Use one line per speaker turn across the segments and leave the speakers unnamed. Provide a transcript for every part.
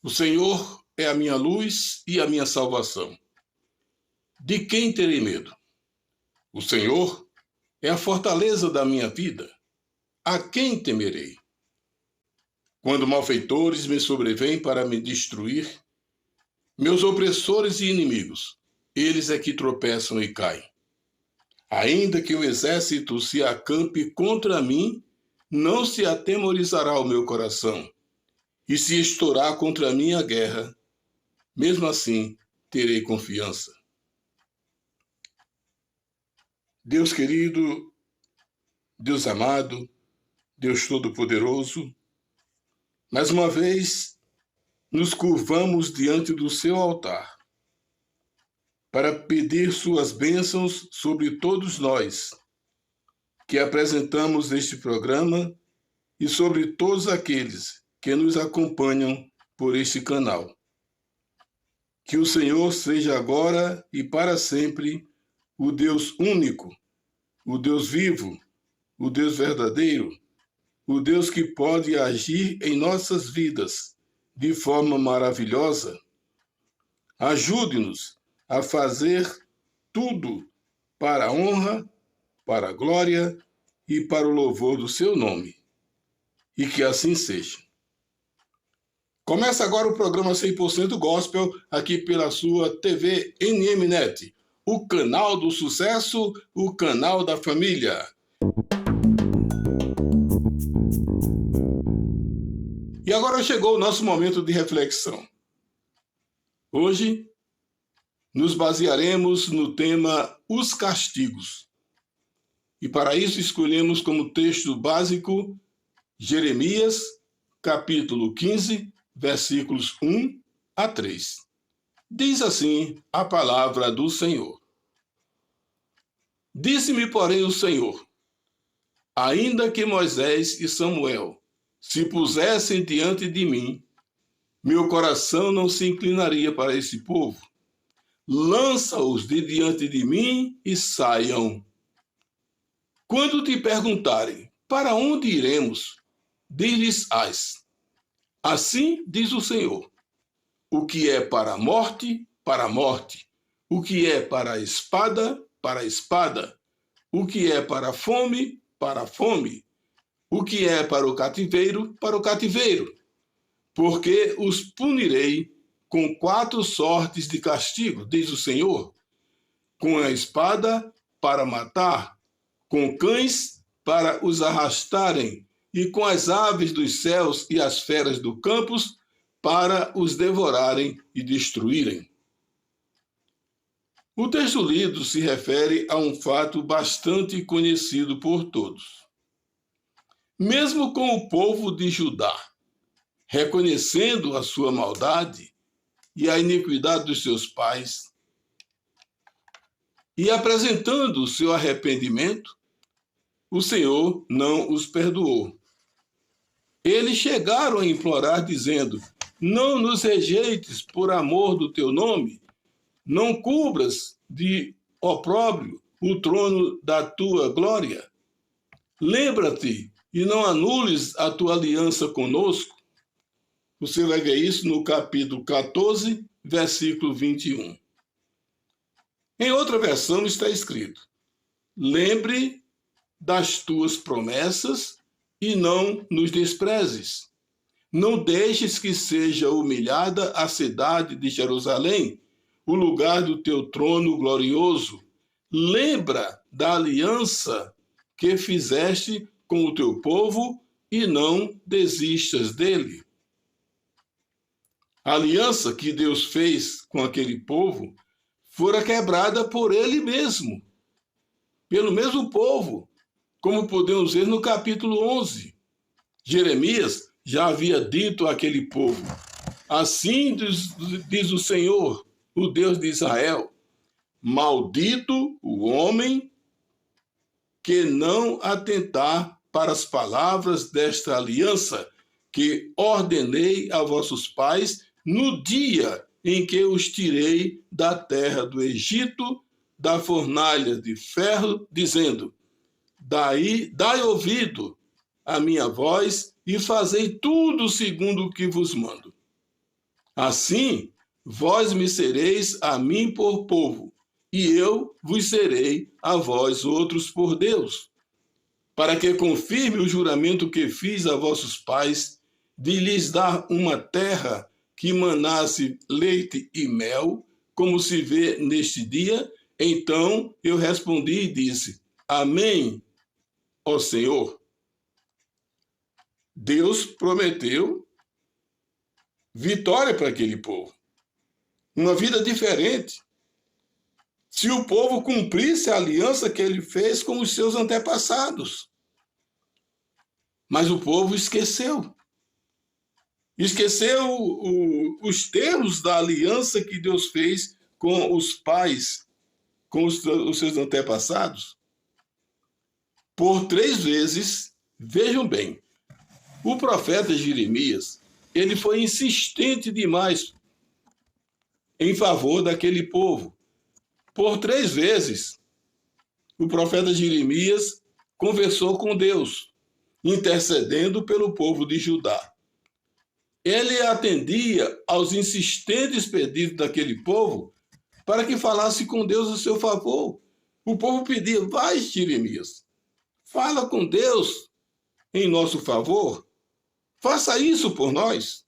O Senhor é a minha luz e a minha salvação. De quem terei medo? O Senhor é a fortaleza da minha vida. A quem temerei? Quando malfeitores me sobrevêm para me destruir, meus opressores e inimigos, eles é que tropeçam e caem. Ainda que o exército se acampe contra mim, não se atemorizará o meu coração. E se estourar contra mim a guerra, mesmo assim terei confiança. Deus querido, Deus amado, Deus Todo-Poderoso, mais uma vez nos curvamos diante do seu altar para pedir suas bênçãos sobre todos nós que apresentamos este programa e sobre todos aqueles que nos acompanham por este canal. Que o Senhor seja agora e para sempre o Deus único, o Deus vivo, o Deus verdadeiro, o Deus que pode agir em nossas vidas de forma maravilhosa. Ajude-nos a fazer tudo para a honra, para a glória e para o louvor do seu nome. E que assim seja. Começa agora o programa 100% Gospel aqui pela sua TV NMNet, o canal do sucesso, o canal da família. E agora chegou o nosso momento de reflexão. Hoje nos basearemos no tema Os Castigos. E para isso escolhemos como texto básico Jeremias, capítulo 15, versículos 1 a 3. Diz assim a palavra do Senhor. Disse-me, porém, o Senhor, ainda que Moisés e Samuel se pusessem diante de mim, meu coração não se inclinaria para esse povo. Lança-os de diante de mim e saiam. Quando te perguntarem, para onde iremos? Diz-lhes-ás. Assim diz o Senhor, o que é para a morte, para a morte. O que é para a espada, para a espada. O que é para a fome, para a fome. O que é para o cativeiro, para o cativeiro. Porque os punirei com 4 sortes de castigo, diz o Senhor. Com a espada para matar, com cães para os arrastarem, e com as aves dos céus e as feras do campo para os devorarem e destruírem. O texto lido se refere a um fato bastante conhecido por todos. Mesmo com o povo de Judá, reconhecendo a sua maldade e a iniquidade dos seus pais, e apresentando o seu arrependimento, o Senhor não os perdoou. Eles chegaram a implorar, dizendo, não nos rejeites por amor do teu nome, não cubras de opróbrio o trono da tua glória. Lembra-te e não anules a tua aliança conosco. Você vai ver isso no capítulo 14, versículo 21. Em outra versão está escrito, lembre das tuas promessas e não nos desprezes. Não deixes que seja humilhada a cidade de Jerusalém, o lugar do teu trono glorioso. Lembra da aliança que fizeste com o teu povo e não desistas dele. A aliança que Deus fez com aquele povo fora quebrada por ele mesmo, pelo mesmo povo, como podemos ver no capítulo 11. Jeremias já havia dito àquele povo, assim diz o Senhor, o Deus de Israel, maldito o homem que não atentar para as palavras desta aliança que ordenei a vossos pais no dia em que os tirei da terra do Egito, da fornalha de ferro, dizendo: dai ouvido à minha voz e fazei tudo segundo o que vos mando. Assim, vós me sereis a mim por povo, e eu vos serei a vós outros por Deus, para que confirme o juramento que fiz a vossos pais, de lhes dar uma terra que manasse leite e mel, como se vê neste dia. Então eu respondi e disse: Amém, ó Senhor. Deus prometeu vitória para aquele povo, uma vida diferente, se o povo cumprisse a aliança que ele fez com os seus antepassados. Mas o povo esqueceu. Esqueceu os termos da aliança que Deus fez com os pais, com os seus antepassados. Por 3 vezes, vejam bem, o profeta Jeremias, ele foi insistente demais em favor daquele povo. Por 3 vezes, o profeta Jeremias conversou com Deus, intercedendo pelo povo de Judá. Ele atendia aos insistentes pedidos daquele povo para que falasse com Deus a seu favor. O povo pedia: vai, Jeremias, fala com Deus em nosso favor, faça isso por nós.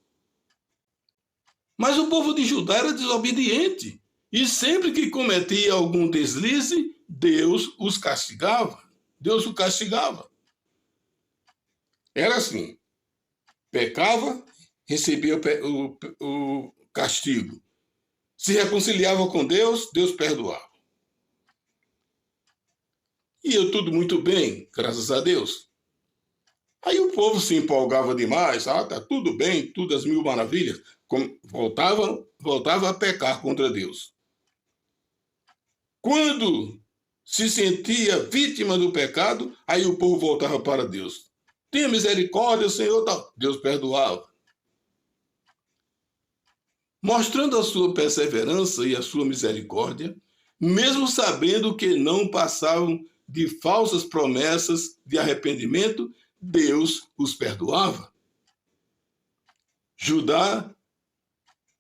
Mas o povo de Judá era desobediente, e sempre que cometia algum deslize, Deus os castigava. Deus o castigava. Era assim: pecava, recebia o castigo. Se reconciliava com Deus, Deus perdoava. E eu tudo muito bem, graças a Deus. Aí o povo se empolgava demais: tá tudo bem, tudo às mil maravilhas. Voltava a pecar contra Deus. Quando se sentia vítima do pecado, aí o povo voltava para Deus: tenha misericórdia, Senhor. Deus perdoava. Mostrando a sua perseverança e a sua misericórdia, mesmo sabendo que não passavam de falsas promessas de arrependimento, Deus os perdoava. Judá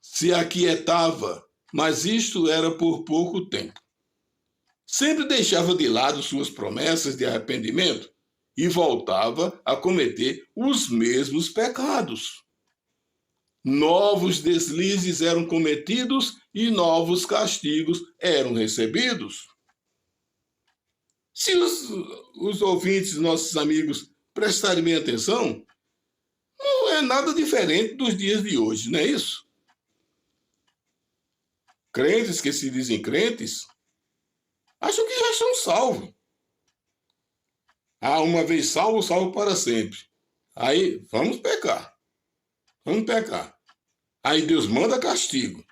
se aquietava, mas isto era por pouco tempo. Sempre deixava de lado suas promessas de arrependimento e voltava a cometer os mesmos pecados. Novos deslizes eram cometidos e novos castigos eram recebidos. Se os ouvintes, nossos amigos, prestarem bem atenção, não é nada diferente dos dias de hoje, não é isso? Crentes que se dizem crentes acham que já estão salvos. Uma vez salvo, salvo para sempre. Aí, vamos pecar. Aí Deus manda castigo.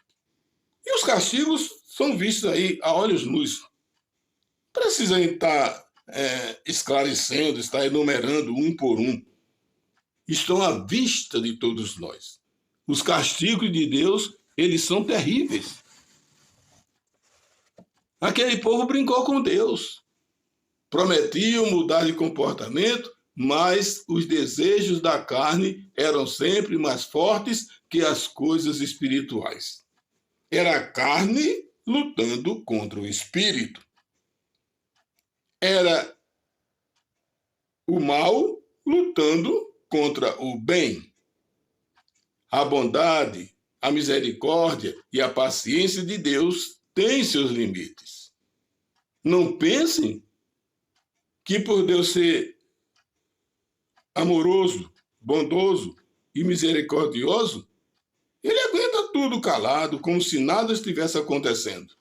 E os castigos são vistos aí a olhos nus. Precisa estar esclarecendo, estar enumerando um por um. Estão à vista de todos nós. Os castigos de Deus, eles são terríveis. Aquele povo brincou com Deus. Prometiam mudar de comportamento, mas os desejos da carne eram sempre mais fortes que as coisas espirituais. Era a carne lutando contra o espírito. Era o mal lutando contra o bem. A bondade, a misericórdia e a paciência de Deus têm seus limites. Não pensem que por Deus ser amoroso, bondoso e misericordioso, ele aguenta tudo calado, como se nada estivesse acontecendo.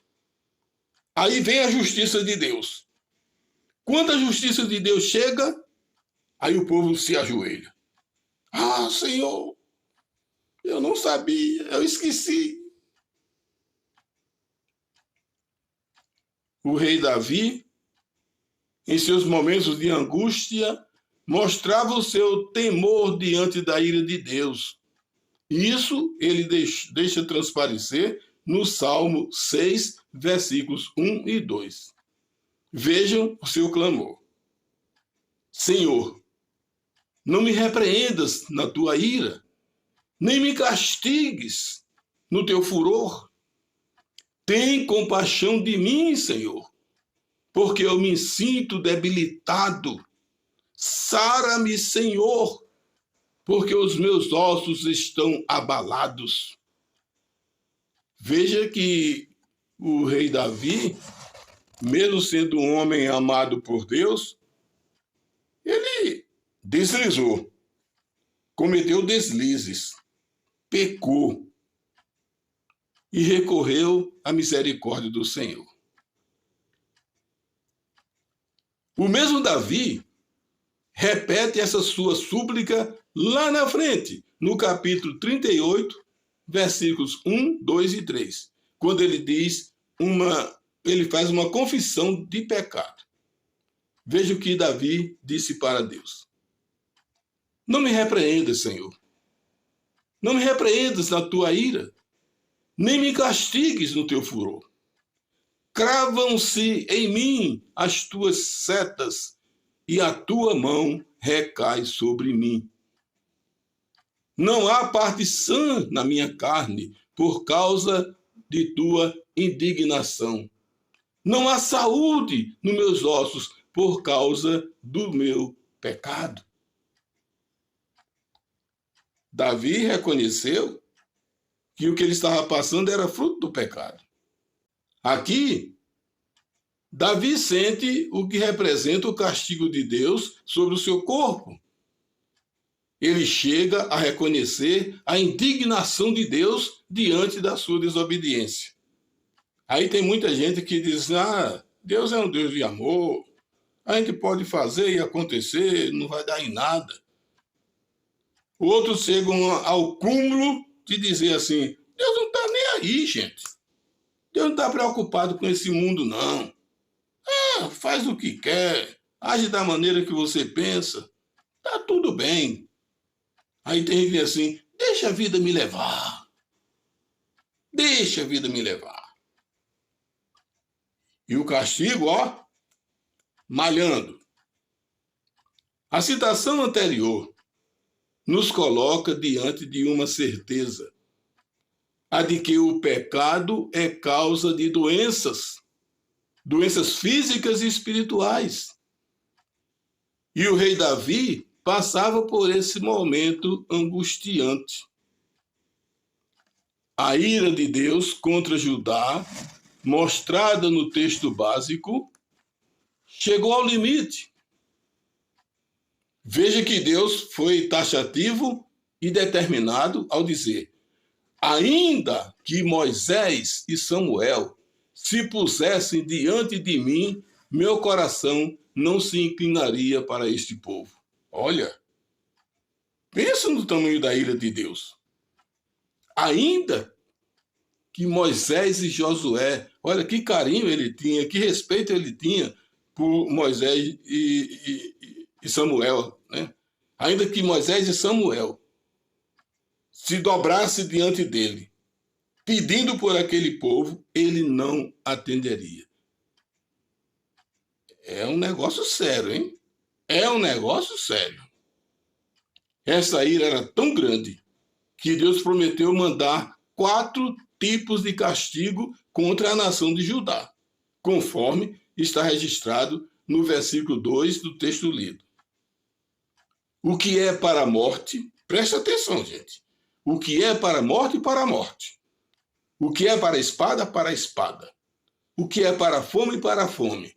Aí vem a justiça de Deus. Quando a justiça de Deus chega, aí o povo se ajoelha. Senhor, eu não sabia, eu esqueci. O rei Davi, em seus momentos de angústia, mostrava o seu temor diante da ira de Deus. Isso ele deixa transparecer no Salmo 6, versículos 1 e 2. Vejam o seu clamor. Senhor, não me repreendas na tua ira, nem me castigues no teu furor. Tem compaixão de mim, Senhor, porque eu me sinto debilitado. Sara-me, Senhor, porque os meus ossos estão abalados. Veja que o rei Davi, mesmo sendo um homem amado por Deus, ele deslizou, cometeu deslizes, pecou e recorreu à misericórdia do Senhor. O mesmo Davi repete essa sua súplica lá na frente, no capítulo 38, versículos 1, 2 e 3, quando ele faz uma confissão de pecado. Veja o que Davi disse para Deus. Não me repreendas, Senhor. Não me repreendas na tua ira, nem me castigues no teu furor. Cravam-se em mim as tuas setas, e a tua mão recai sobre mim. Não há parte sã na minha carne, por causa de tua indignação. Não há saúde nos meus ossos, por causa do meu pecado. Davi reconheceu que o que ele estava passando era fruto do pecado. Aqui, Davi sente o que representa o castigo de Deus sobre o seu corpo. Ele chega a reconhecer a indignação de Deus diante da sua desobediência. Aí tem muita gente que diz, Deus é um Deus de amor, a gente pode fazer e acontecer, não vai dar em nada. Outros chegam ao cúmulo de dizer assim, Deus não está nem aí, gente. Deus não está preocupado com esse mundo, não. Faz o que quer, age da maneira que você pensa, tá tudo bem. Aí tem gente assim, deixa a vida me levar. Deixa a vida me levar. E o castigo, malhando. A citação anterior nos coloca diante de uma certeza, a de que o pecado é causa de doenças físicas e espirituais. E o rei Davi passava por esse momento angustiante. A ira de Deus contra Judá, mostrada no texto básico, chegou ao limite. Veja que Deus foi taxativo e determinado ao dizer, ainda que Moisés e Samuel se pusessem diante de mim, meu coração não se inclinaria para este povo. Olha, pensa no tamanho da ira de Deus. Ainda que Moisés e Josué, olha que carinho ele tinha, que respeito ele tinha por Moisés e Samuel, né? Ainda que Moisés e Samuel se dobrassem diante dele, pedindo por aquele povo, ele não atenderia. É um negócio sério, hein? É um negócio sério. Essa ira era tão grande que Deus prometeu mandar 4 tipos de castigo contra a nação de Judá, conforme está registrado no versículo 2 do texto lido. O que é para a morte, presta atenção, gente. O que é para a morte, para a morte. O que é para a espada, para a espada. O que é para a fome, para a fome.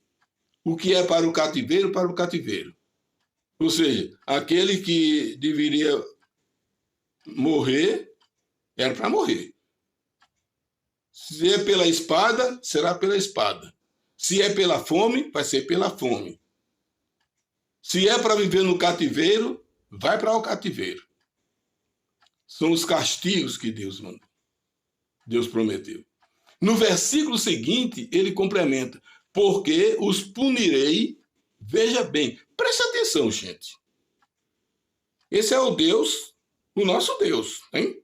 O que é para o cativeiro, para o cativeiro. Ou seja, aquele que deveria morrer, era para morrer. Se é pela espada, será pela espada. Se é pela fome, vai ser pela fome. Se é para viver no cativeiro, vai para o cativeiro. São os castigos que Deus mandou. Deus prometeu. No versículo seguinte, ele complementa, porque os punirei, veja bem, presta atenção, gente. Esse é o Deus, o nosso Deus, hein?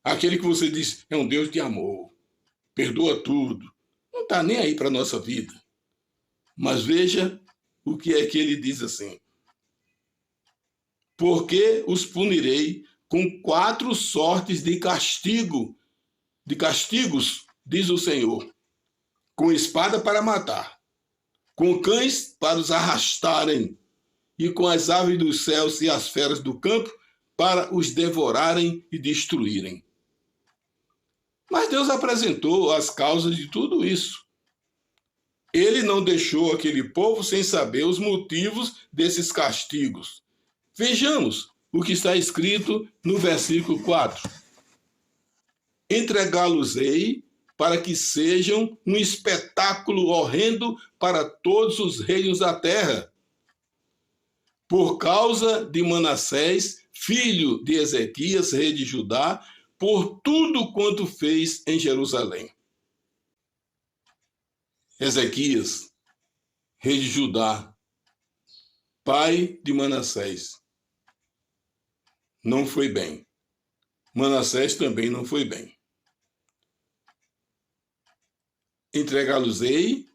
Aquele que você diz é um Deus de amor, perdoa tudo, não está nem aí para a nossa vida. Mas veja o que é que ele diz assim: porque os punirei com 4 sortes de castigos, diz o Senhor, com espada para matar, com cães para os arrastarem, e com as aves dos céus e as feras do campo para os devorarem e destruírem. Mas Deus apresentou as causas de tudo isso. Ele não deixou aquele povo sem saber os motivos desses castigos. Vejamos o que está escrito no versículo 4. Entregá-los-ei para que sejam um espetáculo horrendo para todos os reinos da terra, por causa de Manassés, filho de Ezequias, rei de Judá, por tudo quanto fez em Jerusalém. Ezequias, rei de Judá, pai de Manassés, não foi bem. Manassés também não foi bem. Entregá-los-ei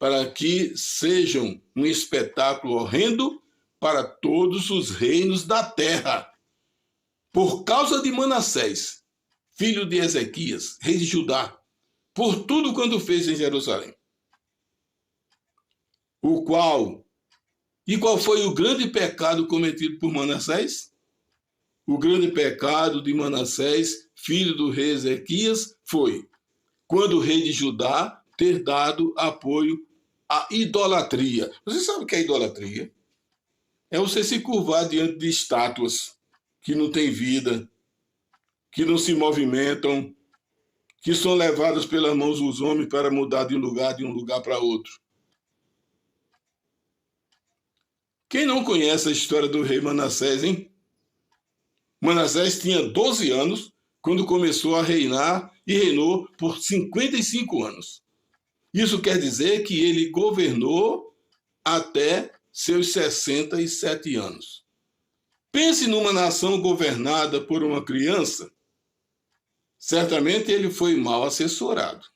para que sejam um espetáculo horrendo para todos os reinos da terra. Por causa de Manassés, filho de Ezequias, rei de Judá, por tudo quanto fez em Jerusalém. E qual foi o grande pecado cometido por Manassés? O grande pecado de Manassés, filho do rei Ezequias, foi quando o rei de Judá ter dado apoio à idolatria. Você sabe o que é idolatria? É você se curvar diante de estátuas que não têm vida, que não se movimentam, que são levadas pelas mãos dos homens para mudar de um lugar para outro. Quem não conhece a história do rei Manassés, hein? Manassés tinha 12 anos quando começou a reinar e reinou por 55 anos. Isso quer dizer que ele governou até seus 67 anos. Pense numa nação governada por uma criança. Certamente ele foi mal assessorado.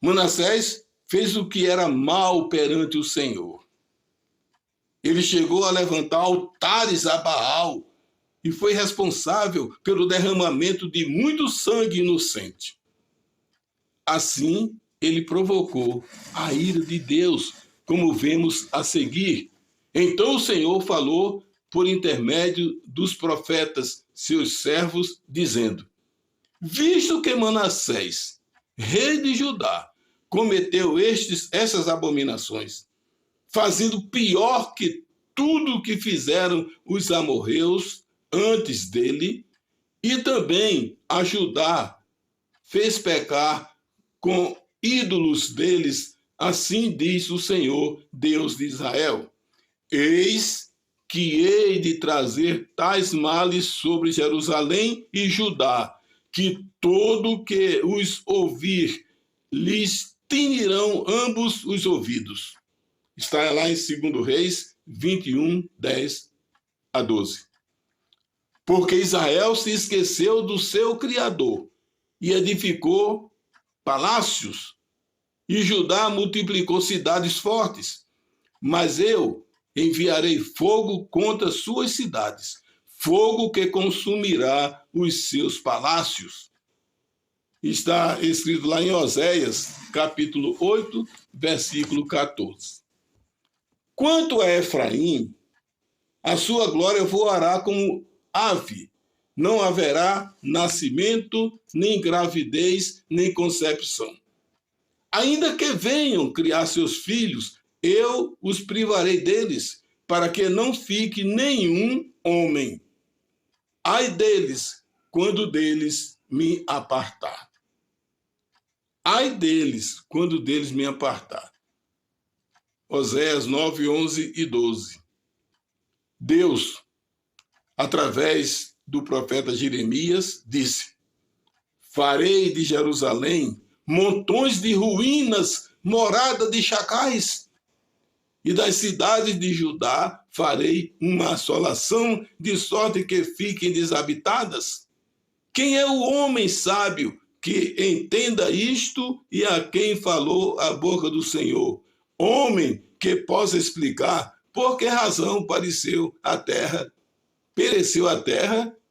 Manassés fez o que era mal perante o Senhor. Ele chegou a levantar altares a Baal e foi responsável pelo derramamento de muito sangue inocente. Assim, ele provocou a ira de Deus, como vemos a seguir. Então o Senhor falou por intermédio dos profetas, seus servos, dizendo: visto que Manassés, rei de Judá, cometeu essas abominações, fazendo pior que tudo o que fizeram os amorreus antes dele, e também a Judá fez pecar com ídolos deles, assim diz o Senhor, Deus de Israel: eis que hei de trazer tais males sobre Jerusalém e Judá, que todo que os ouvir lhes tinirão ambos os ouvidos. Está lá em 2 Reis 21, 10 a 12. Porque Israel se esqueceu do seu Criador e edificou palácios, e Judá multiplicou cidades fortes. Mas eu enviarei fogo contra suas cidades, fogo que consumirá os seus palácios. Está escrito lá em Oséias, capítulo 8, versículo 14. Quanto a Efraim, a sua glória voará como ave. Não haverá nascimento, nem gravidez, nem concepção. Ainda que venham criar seus filhos, eu os privarei deles, para que não fique nenhum homem. Ai deles, quando deles me apartar. Ai deles, quando deles me apartar. Oséias 9, 11 e 12. Deus, através do profeta Jeremias, disse: farei de Jerusalém montões de ruínas, morada de chacais, e das cidades de Judá farei uma assolação de sorte que fiquem desabitadas? Quem é o homem sábio que entenda isto e a quem falou a boca do Senhor? Homem que possa explicar por que razão pereceu a terra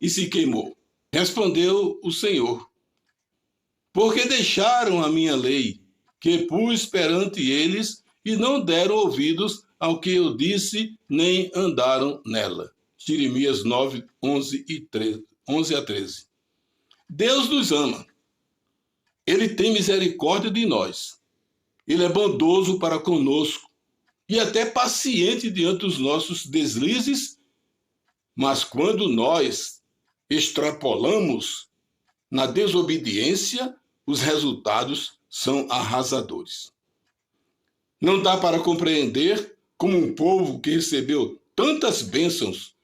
e se queimou. Respondeu o Senhor: porque deixaram a minha lei, que pus perante eles, e não deram ouvidos ao que eu disse, nem andaram nela. Jeremias 9, 11 a 13. Deus nos ama. Ele tem misericórdia de nós. Ele é bondoso para conosco e até paciente diante dos nossos deslizes, mas quando nós extrapolamos na desobediência, os resultados são arrasadores. Não dá para compreender como um povo que recebeu tantas bênçãos,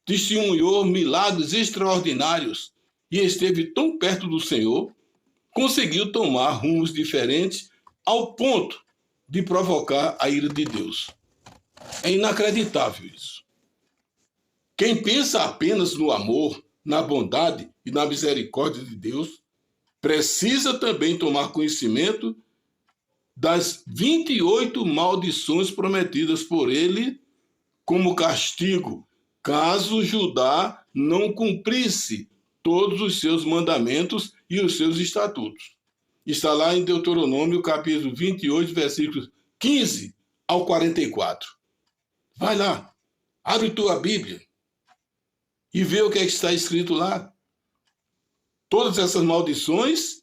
testemunhou milagres extraordinários e esteve tão perto do Senhor, conseguiu tomar rumos diferentes ao ponto de provocar a ira de Deus. É inacreditável isso. Quem pensa apenas no amor, na bondade e na misericórdia de Deus, precisa também tomar conhecimento das 28 maldições prometidas por ele como castigo, caso Judá não cumprisse todos os seus mandamentos e os seus estatutos. Está lá em Deuteronômio, capítulo 28, versículos 15 ao 44. Vai lá, abre tua Bíblia e vê o que é que está escrito lá. Todas essas maldições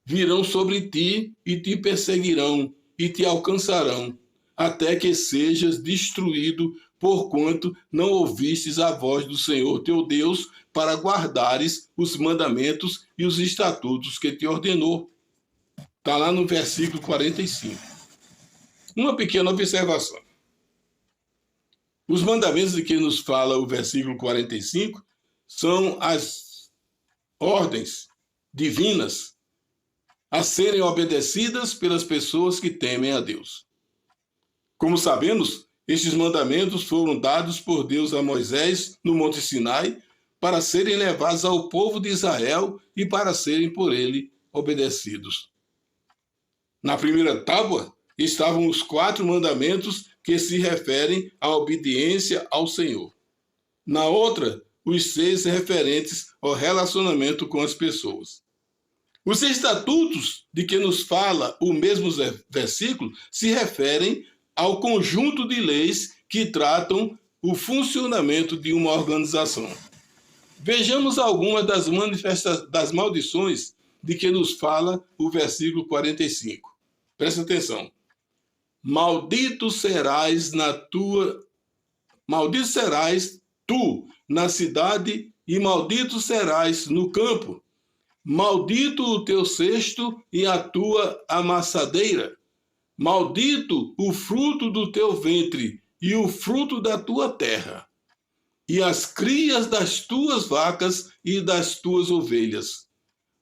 virão sobre ti e te perseguirão e te alcançarão, até que sejas destruído, porquanto não ouvistes a voz do Senhor teu Deus para guardares os mandamentos e os estatutos que te ordenou. Está lá no versículo 45. Uma pequena observação. Os mandamentos de que nos fala o versículo 45 são as ordens divinas a serem obedecidas pelas pessoas que temem a Deus. Como sabemos, estes mandamentos foram dados por Deus a Moisés no Monte Sinai para serem levados ao povo de Israel e para serem por ele obedecidos. Na primeira tábua estavam os 4 mandamentos que se referem à obediência ao Senhor. Na outra, os 6 referentes ao relacionamento com as pessoas. Os estatutos de que nos fala o mesmo versículo se referem ao conjunto de leis que tratam o funcionamento de uma organização. Vejamos algumas das maldições de que nos fala o versículo 45. Presta atenção. Maldito serás tu na cidade e maldito serás no campo. Maldito o teu cesto e a tua amassadeira. Maldito o fruto do teu ventre e o fruto da tua terra, e as crias das tuas vacas e das tuas ovelhas.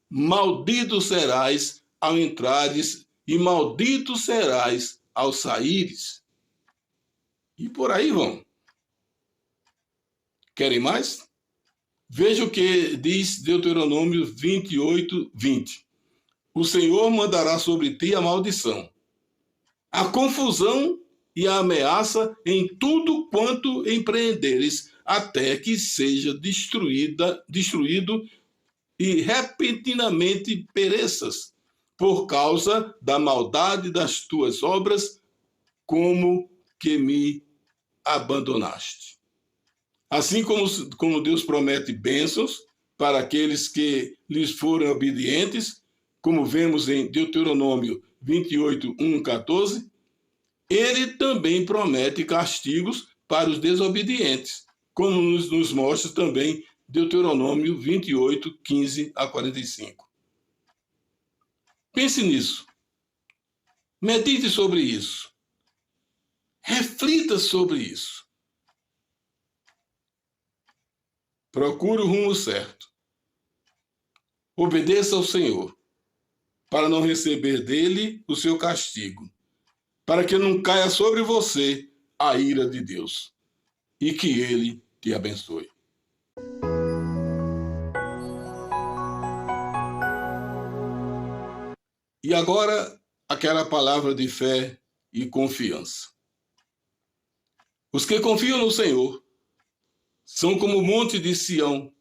Maldito serás ao entrares e maldito serás ao saíres. E por aí vão. Querem mais? Veja o que diz Deuteronômio 28, 20. O Senhor mandará sobre ti a maldição, a confusão e a ameaça em tudo quanto empreenderes, até que seja destruído e repentinamente pereças, por causa da maldade das tuas obras, como que me abandonaste. Assim como Deus promete bênçãos para aqueles que lhes forem obedientes, como vemos em Deuteronômio 28, 1, 14, ele também promete castigos para os desobedientes, como nos mostra também Deuteronômio 28, 15 a 45. Pense nisso. Medite sobre isso. Reflita sobre isso. Procure o rumo certo. Obedeça ao Senhor, para não receber dele o seu castigo, para que não caia sobre você a ira de Deus. e que Ele te abençoe. E agora, aquela palavra de fé e confiança. Os que confiam no Senhor são como o monte de Sião,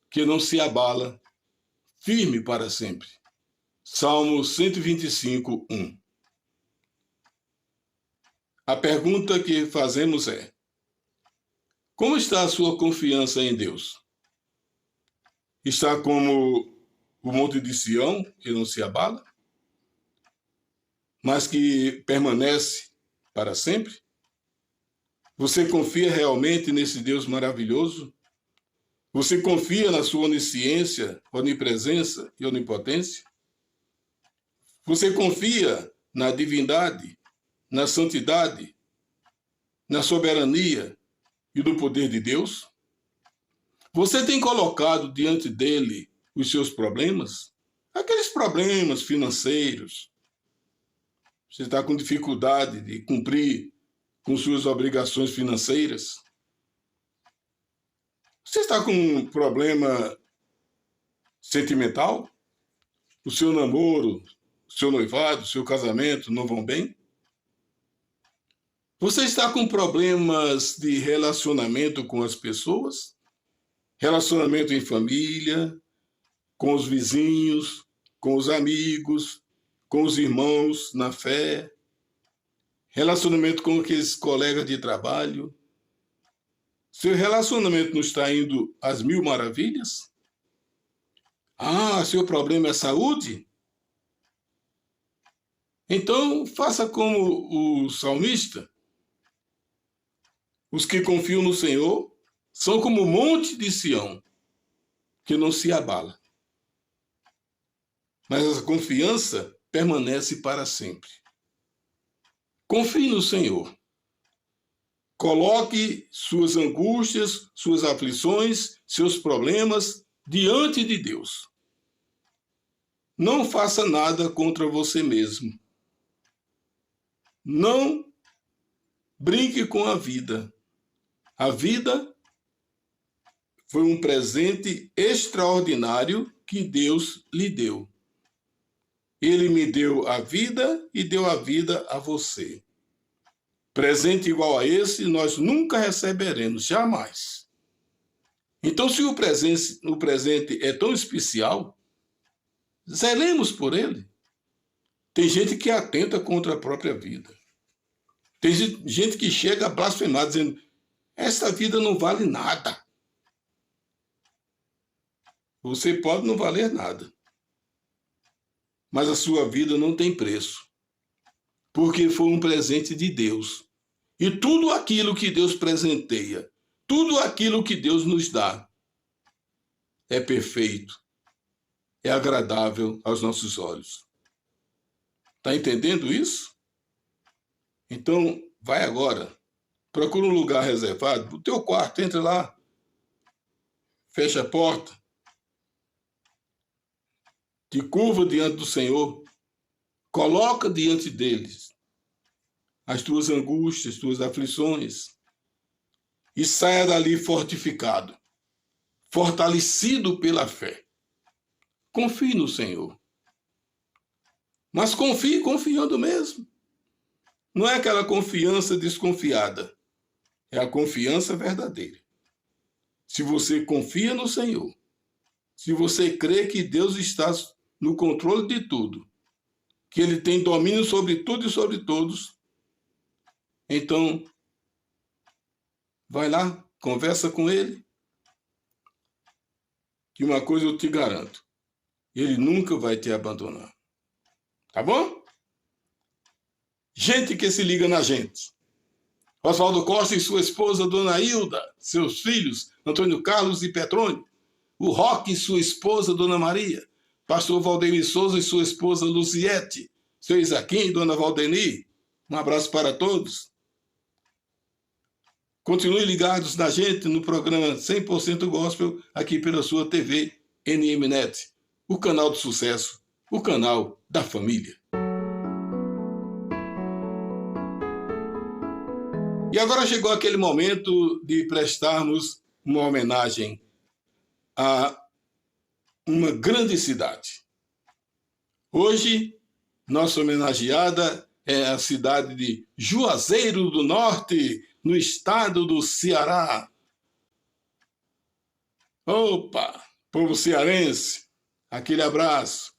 que não se abala, firme para sempre. Salmo 125, 1. A pergunta que fazemos é: como está a sua confiança em Deus? Está como o monte de Sião, que não se abala, mas que permanece para sempre? Você confia realmente nesse Deus maravilhoso? Você confia na sua onisciência, onipresença e onipotência? Você confia na divindade, na santidade, na soberania e no poder de Deus? Você tem colocado diante dele os seus problemas? Aqueles problemas financeiros. Você está com dificuldade de cumprir com suas obrigações financeiras? Você está com um problema sentimental? O seu namoro, o seu noivado, o seu casamento não vão bem? Você está com problemas de relacionamento com as pessoas? Relacionamento em família, com os vizinhos, com os amigos, com os irmãos na fé? Relacionamento com aqueles colegas de trabalho? Seu relacionamento não está indo às mil maravilhas? Seu problema é saúde? Então, faça como o salmista. Os que confiam no Senhor são como o monte de Sião, que não se abala. Mas essa confiança permanece para sempre. Confie no Senhor. Coloque suas angústias, suas aflições, seus problemas diante de Deus. Não faça nada contra você mesmo. Não brinque com a vida. A vida foi um presente extraordinário que Deus lhe deu. Ele me deu a vida e deu a vida a você. Presente igual a esse nós nunca receberemos, jamais. Então, se o presente é tão especial, zelemos por ele. Tem gente que atenta contra a própria vida. Tem gente que chega a blasfemar, dizendo: essa vida não vale nada. Você pode não valer nada, mas a sua vida não tem preço, porque foi um presente de Deus. E tudo aquilo que Deus presenteia, tudo aquilo que Deus nos dá, é perfeito, é agradável aos nossos olhos. Está entendendo isso? Então, vai agora, procura um lugar reservado, o teu quarto, entra lá, fecha a porta, te curva diante do Senhor, coloca diante deles as tuas angústias, as tuas aflições, e saia dali fortificado, fortalecido pela fé. Confie no Senhor. Mas confie confiando mesmo. Não é aquela confiança desconfiada, é a confiança verdadeira. Se você confia no Senhor, se você crê que Deus está no controle de tudo, que Ele tem domínio sobre tudo e sobre todos, então, vai lá, conversa com Ele, que uma coisa eu te garanto, Ele nunca vai te abandonar. Tá bom? Gente que se liga na gente. Oswaldo Costa e sua esposa, Dona Hilda, seus filhos, Antônio Carlos e Petrônio, o Roque e sua esposa, Dona Maria, Pastor Valdemir Souza e sua esposa, Luciete, seu Isaquim e Dona Valdeni, um abraço para todos. Continue ligados na gente no programa 100% Gospel, aqui pela sua TV NMNet, o canal do sucesso, o canal da família. E agora chegou aquele momento de prestarmos uma homenagem a uma grande cidade. Hoje, nossa homenageada é a cidade de Juazeiro do Norte, no estado do Ceará. Opa, povo cearense, aquele abraço.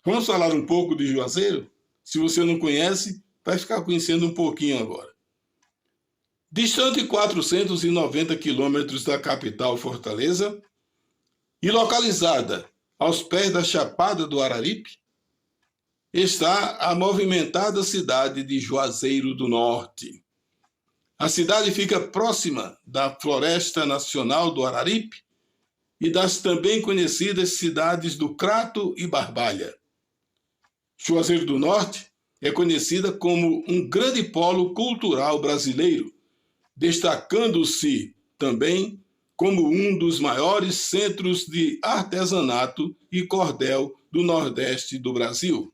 Vamos falar um pouco de Juazeiro? Se você não conhece, vai ficar conhecendo um pouquinho agora. Distante 490 quilômetros da capital Fortaleza e localizada aos pés da Chapada do Araripe, está a movimentada cidade de Juazeiro do Norte. A cidade fica próxima da Floresta Nacional do Araripe e das também conhecidas cidades do Crato e Barbalha. Juazeiro do Norte é conhecida como um grande polo cultural brasileiro, destacando-se também como um dos maiores centros de artesanato e cordel do Nordeste do Brasil.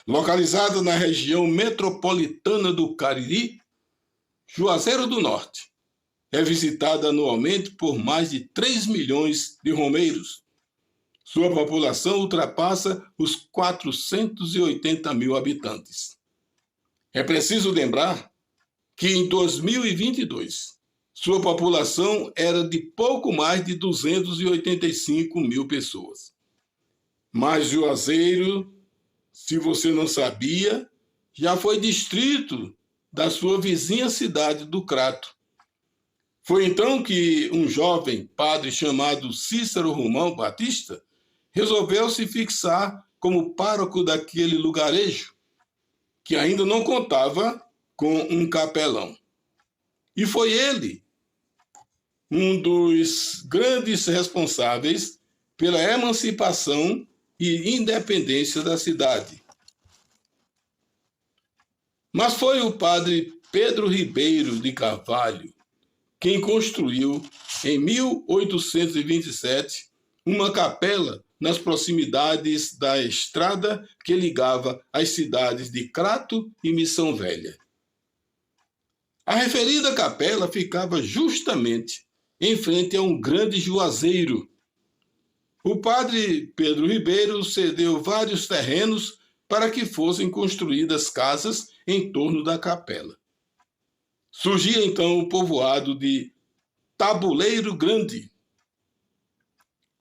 Localizada na região metropolitana do Cariri, Juazeiro do Norte é visitada anualmente por mais de 3 milhões de romeiros. Sua população ultrapassa os 480 mil habitantes. É preciso lembrar que em 2022, sua população era de pouco mais de 285 mil pessoas. Mas Juazeiro, se você não sabia, já foi distrito da sua vizinha cidade do Crato. Foi então que um jovem padre chamado Cícero Romão Batista resolveu se fixar como pároco daquele lugarejo, que ainda não contava com um capelão. E foi ele um dos grandes responsáveis pela emancipação e independência da cidade. Mas foi o padre Pedro Ribeiro de Carvalho quem construiu, em 1827, uma capela nas proximidades da estrada que ligava as cidades de Crato e Missão Velha. A referida capela ficava justamente em frente a um grande juazeiro. O padre Pedro Ribeiro cedeu vários terrenos para que fossem construídas casas em torno da capela. Surgia então o povoado de Tabuleiro Grande.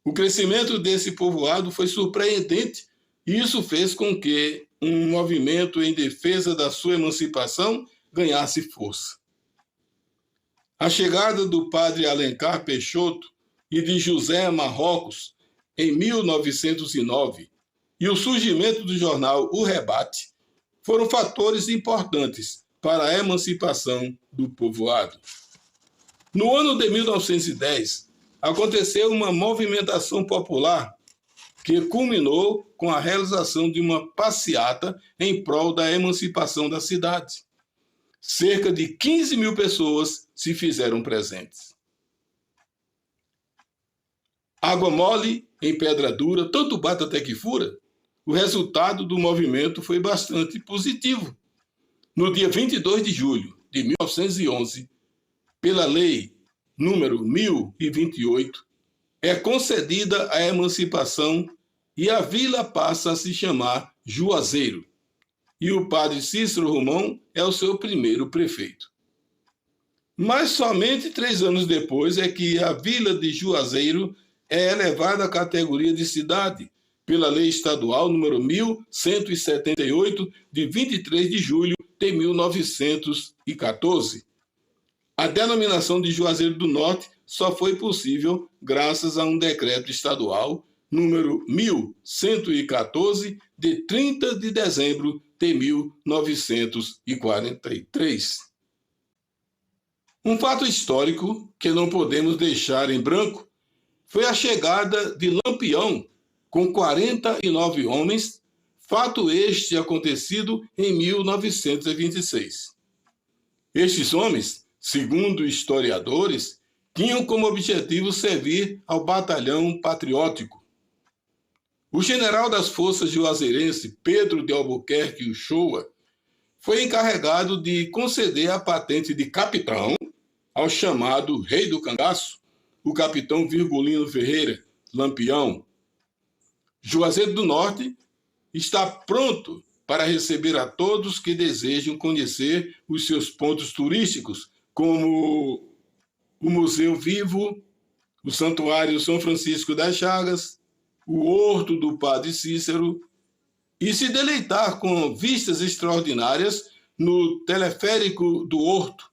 O crescimento desse povoado foi surpreendente e isso fez com que um movimento em defesa da sua emancipação ganhasse força. A chegada do padre Alencar Peixoto e de José Marrocos em 1909 e o surgimento do jornal O Rebate foram fatores importantes para a emancipação do povoado. No ano de 1910, aconteceu uma movimentação popular que culminou com a realização de uma passeata em prol da emancipação da cidade. Cerca de 15 mil pessoas se fizeram presentes. Água mole em pedra dura, tanto bate até que fura. O resultado do movimento foi bastante positivo. No dia 22 de julho de 1911, pela lei número 1028, é concedida a emancipação e a vila passa a se chamar Juazeiro. E o padre Cícero Romão é o seu primeiro prefeito. Mas somente 3 anos depois é que a vila de Juazeiro é elevada à categoria de cidade, pela lei estadual número 1178, de 23 de julho de 1914. A denominação de Juazeiro do Norte só foi possível graças a um decreto estadual número 1114, de 30 de dezembro de 1943. Um fato histórico que não podemos deixar em branco foi a chegada de Lampião com 49 homens, fato este acontecido em 1926. Estes homens, segundo historiadores, tinham como objetivo servir ao batalhão patriótico. O general das forças juazeirense, Pedro de Albuquerque Uchoa, foi encarregado de conceder a patente de capitão ao chamado Rei do Cangaço, o capitão Virgulino Ferreira Lampião. Juazeiro do Norte está pronto para receber a todos que desejam conhecer os seus pontos turísticos, como o Museu Vivo, o Santuário São Francisco das Chagas, o Horto do Padre Cícero, e se deleitar com vistas extraordinárias no teleférico do Horto.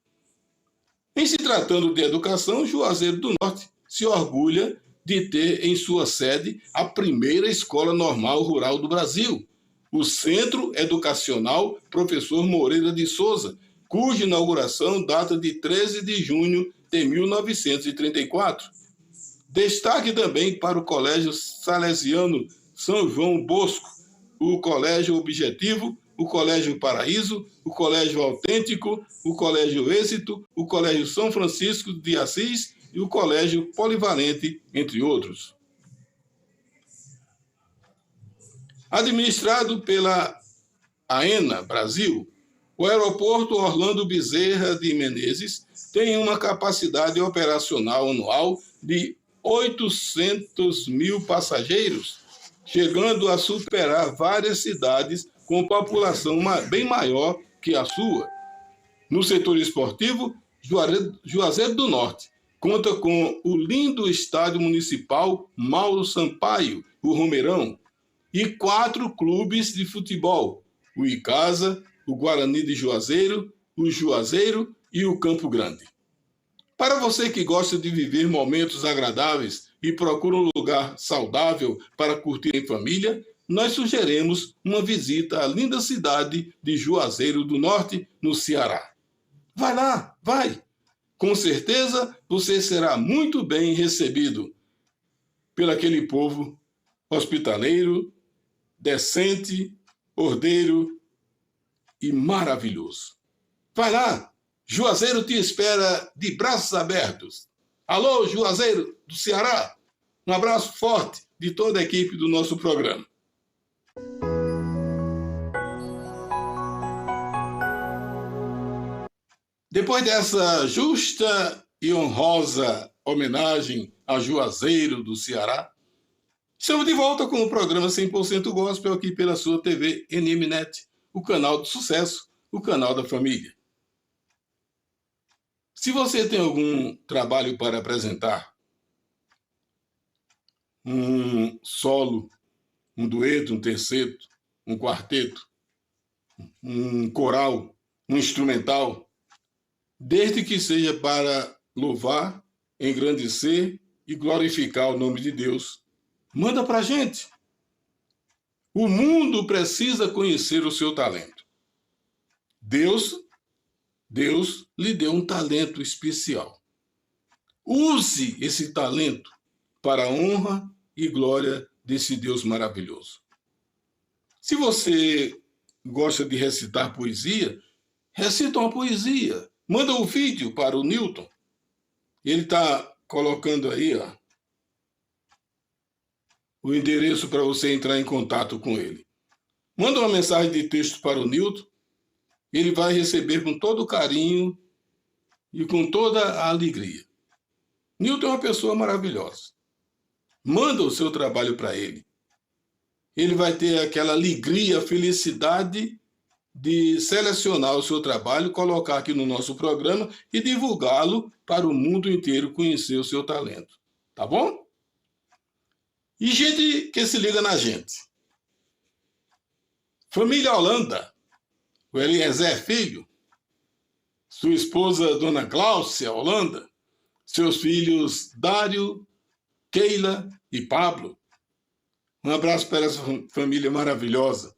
Em se tratando de educação, Juazeiro do Norte se orgulha de ter em sua sede a primeira escola normal rural do Brasil, o Centro Educacional Professor Moreira de Souza, cuja inauguração data de 13 de junho de 1934. Destaque também para o Colégio Salesiano São João Bosco, o Colégio Objetivo, o Colégio Paraíso, o Colégio Autêntico, o Colégio Êxito, o Colégio São Francisco de Assis e o Colégio Polivalente, entre outros. Administrado pela AENA Brasil, o aeroporto Orlando Bezerra de Menezes tem uma capacidade operacional anual de 800 mil passageiros, chegando a superar várias cidades com população bem maior que a sua. No setor esportivo, Juazeiro do Norte conta com o lindo estádio municipal Mauro Sampaio, o Romeirão, e 4 clubes de futebol, o Icasa, o Guarani de Juazeiro, o Juazeiro e o Campo Grande. Para você que gosta de viver momentos agradáveis e procura um lugar saudável para curtir em família, nós sugerimos uma visita à linda cidade de Juazeiro do Norte, no Ceará. Vai lá, vai! Com certeza você será muito bem recebido pelo aquele povo hospitaleiro, decente, ordeiro e maravilhoso. Vai lá! Juazeiro te espera de braços abertos. Alô, Juazeiro do Ceará! Um abraço forte de toda a equipe do nosso programa. Depois dessa justa e honrosa homenagem a Juazeiro do Ceará, estamos de volta com o programa 100% Gospel aqui pela sua TV NMNet, o canal do sucesso, o canal da família. Se você tem algum trabalho para apresentar, um solo, um dueto, um terceto, um quarteto, um coral, um instrumental, desde que seja para louvar, engrandecer e glorificar o nome de Deus, manda para a gente. O mundo precisa conhecer o seu talento. Deus lhe deu um talento especial. Use esse talento para a honra e glória desse Deus maravilhoso. Se você gosta de recitar poesia, recita uma poesia. Manda um vídeo para o Newton. Ele está colocando aí o endereço para você entrar em contato com ele. Manda uma mensagem de texto para o Newton. Ele vai receber com todo carinho e com toda a alegria. Newton é uma pessoa maravilhosa. Manda o seu trabalho para ele. Ele vai ter aquela alegria, felicidade de selecionar o seu trabalho, colocar aqui no nosso programa e divulgá-lo para o mundo inteiro conhecer o seu talento. Tá bom? E gente que se liga na gente. Família Holanda. O Eliezer Filho, sua esposa Dona Cláudia Holanda, seus filhos Dário, Keila e Pablo. Um abraço para essa família maravilhosa.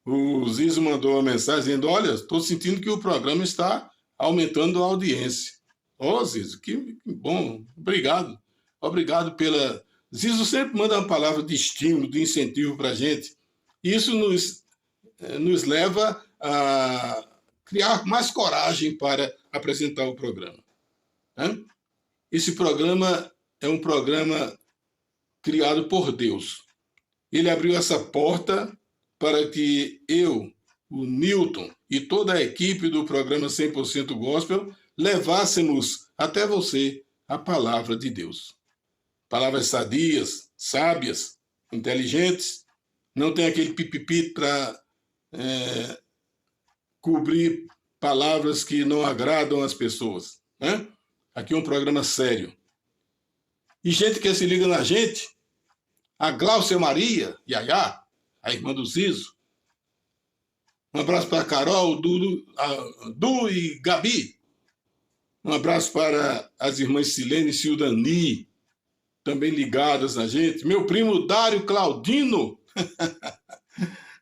O Zizo mandou uma mensagem dizendo, olha, estou sentindo que o programa está aumentando a audiência. Zizo, que bom, obrigado. Obrigado pela... Zizo sempre manda uma palavra de estímulo, de incentivo para a gente. Isso nos leva a criar mais coragem para apresentar o programa. Esse programa é um programa criado por Deus. Ele abriu essa porta para que eu o Newton e toda a equipe do programa 100% Gospel levássemos até você a palavra de Deus. Palavras sadias, sábias, inteligentes, não tem aquele pipipi para cobrir palavras que não agradam as pessoas, né? Aqui é um programa sério. E gente que se liga na gente, a Gláucia Maria, Yaya, a irmã do Zizo. Um abraço para a Carol, Du e Gabi. Um abraço para as irmãs Silene e Sildani, também ligadas na gente. Meu primo Dário Claudino,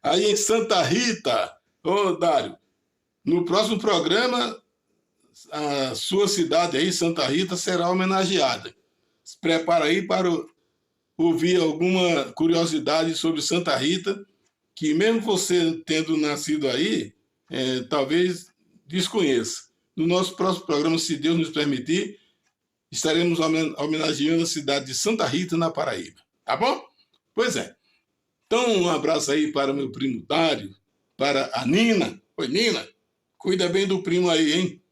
aí em Santa Rita. Ô, Dário, no próximo programa, a sua cidade aí, Santa Rita, será homenageada. Se prepara aí para ouvir alguma curiosidade sobre Santa Rita, que mesmo você tendo nascido aí, talvez desconheça. No nosso próximo programa, se Deus nos permitir, estaremos homenageando a cidade de Santa Rita, na Paraíba. Tá bom? Pois é. Então, um abraço aí para meu primo Dário, para a Nina. Oi, Nina. Cuida bem do primo aí, hein?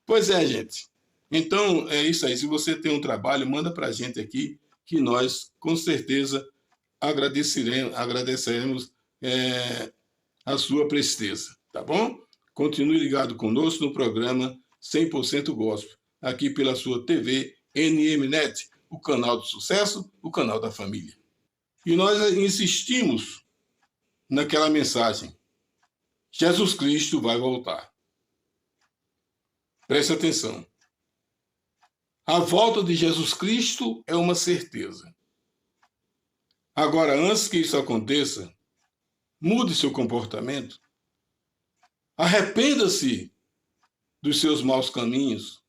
Pois é, gente. Então, é isso aí. Se você tem um trabalho, manda para a gente aqui, que nós, com certeza, agradeceremos a sua presteza, tá bom? Continue ligado conosco no programa 100% Gospel, aqui pela sua TV NMNet, o canal do sucesso, o canal da família. E nós insistimos naquela mensagem: Jesus Cristo vai voltar. Preste atenção. A volta de Jesus Cristo é uma certeza. Agora, antes que isso aconteça, mude seu comportamento. Arrependa-se dos seus maus caminhos.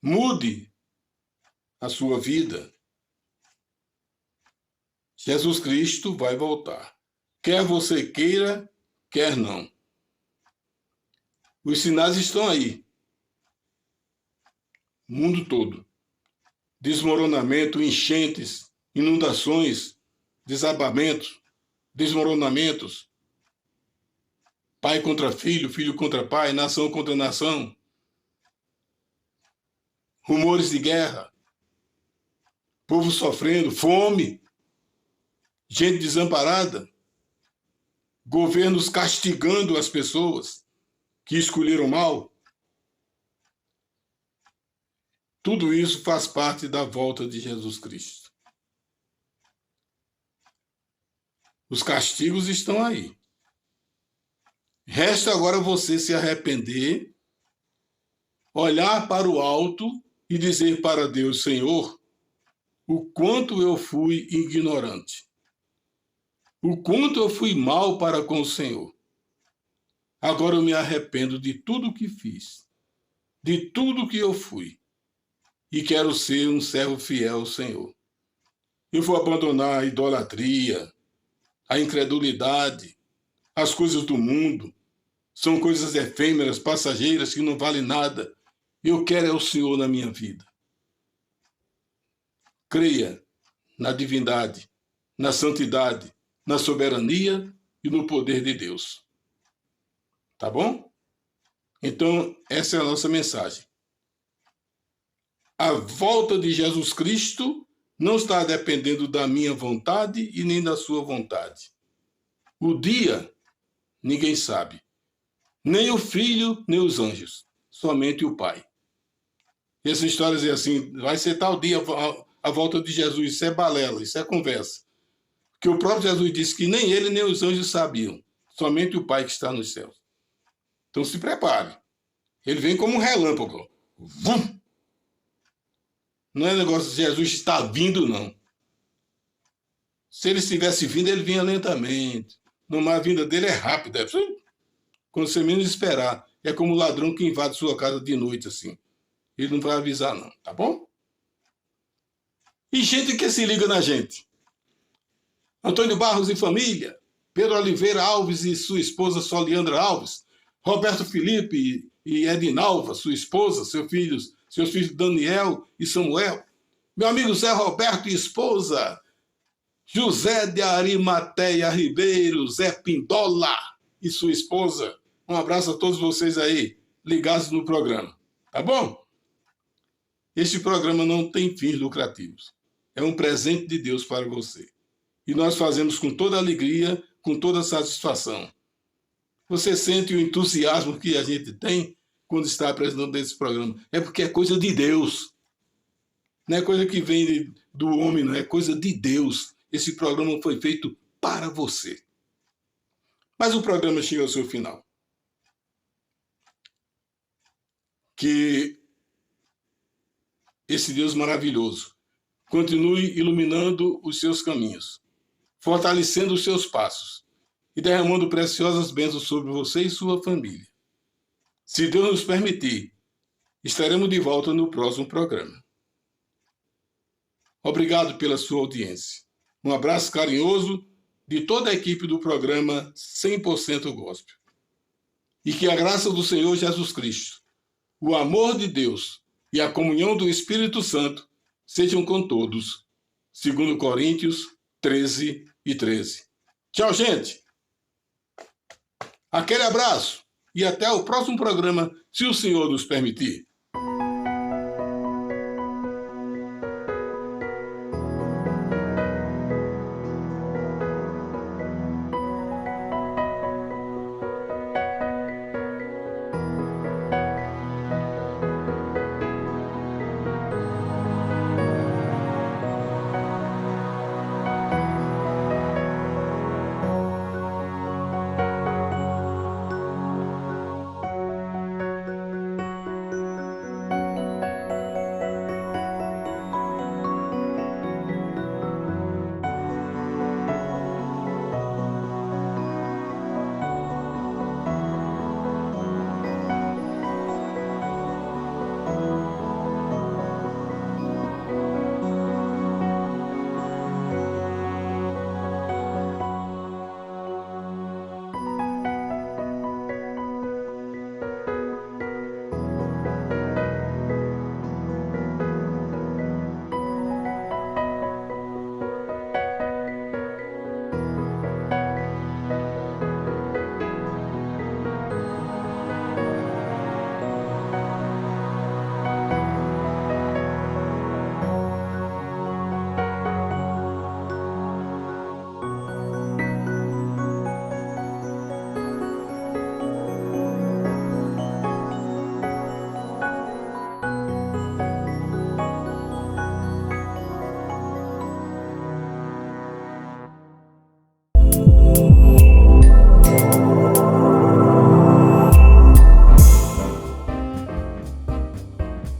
Mude a sua vida. Jesus Cristo vai voltar. Quer você queira, quer não. Os sinais estão aí. O mundo todo. Desmoronamento, enchentes, inundações, desabamentos, desmoronamentos. Pai contra filho, filho contra pai, nação contra nação. Rumores de guerra. Povo sofrendo, fome. Gente desamparada. Governos castigando as pessoas que escolheram mal. Tudo isso faz parte da volta de Jesus Cristo. Os castigos estão aí. Resta agora você se arrepender, olhar para o alto e dizer para Deus: Senhor, o quanto eu fui ignorante, o quanto eu fui mal para com o Senhor. Agora eu me arrependo de tudo que fiz, de tudo que eu fui, e quero ser um servo fiel ao Senhor. Eu vou abandonar a idolatria, a incredulidade, as coisas do mundo. São coisas efêmeras, passageiras, que não valem nada. Eu quero é o Senhor na minha vida. Creia na divindade, na santidade, na soberania e no poder de Deus. Tá bom? Então, essa é a nossa mensagem. A volta de Jesus Cristo não está dependendo da minha vontade e nem da sua vontade. O dia, ninguém sabe. Nem o Filho, nem os anjos. Somente o Pai. Essa história é assim: vai ser tal dia a volta de Jesus. Isso é balela, isso é conversa. Porque o próprio Jesus disse que nem ele, nem os anjos sabiam. Somente o Pai que está nos céus. Então se prepare. Ele vem como um relâmpago. Vum! Não é negócio de Jesus está vindo, não. Se ele estivesse vindo, ele vinha lentamente. A vinda dele é rápida. Quando você menos esperar. É como o ladrão que invade sua casa de noite, assim. Ele não vai avisar, não. Tá bom? E gente que se liga na gente. Antônio Barros e família. Pedro Oliveira Alves e sua esposa Soliandra Alves. Roberto Felipe e Edinalva, sua esposa, seus filhos Daniel e Samuel. Meu amigo Zé Roberto e esposa. José de Arimateia Ribeiro, Zé Pindola e sua esposa. Um abraço a todos vocês aí, ligados no programa. Tá bom? Este programa não tem fins lucrativos. É um presente de Deus para você. E nós fazemos com toda alegria, com toda satisfação. Você sente o entusiasmo que a gente tem quando está apresentando esse programa. É porque é coisa de Deus. Não é coisa que vem do homem, não é coisa de Deus. Esse programa foi feito para você. Mas o programa chega ao seu final. Que esse Deus maravilhoso continue iluminando os seus caminhos, fortalecendo os seus passos e derramando preciosas bênçãos sobre você e sua família. Se Deus nos permitir, estaremos de volta no próximo programa. Obrigado pela sua audiência. Um abraço carinhoso de toda a equipe do programa 100% Gospel. E que a graça do Senhor Jesus Cristo, o amor de Deus e a comunhão do Espírito Santo sejam com todos. 2 Coríntios 13:13. Tchau, gente! Aquele abraço e até o próximo programa, se o Senhor nos permitir.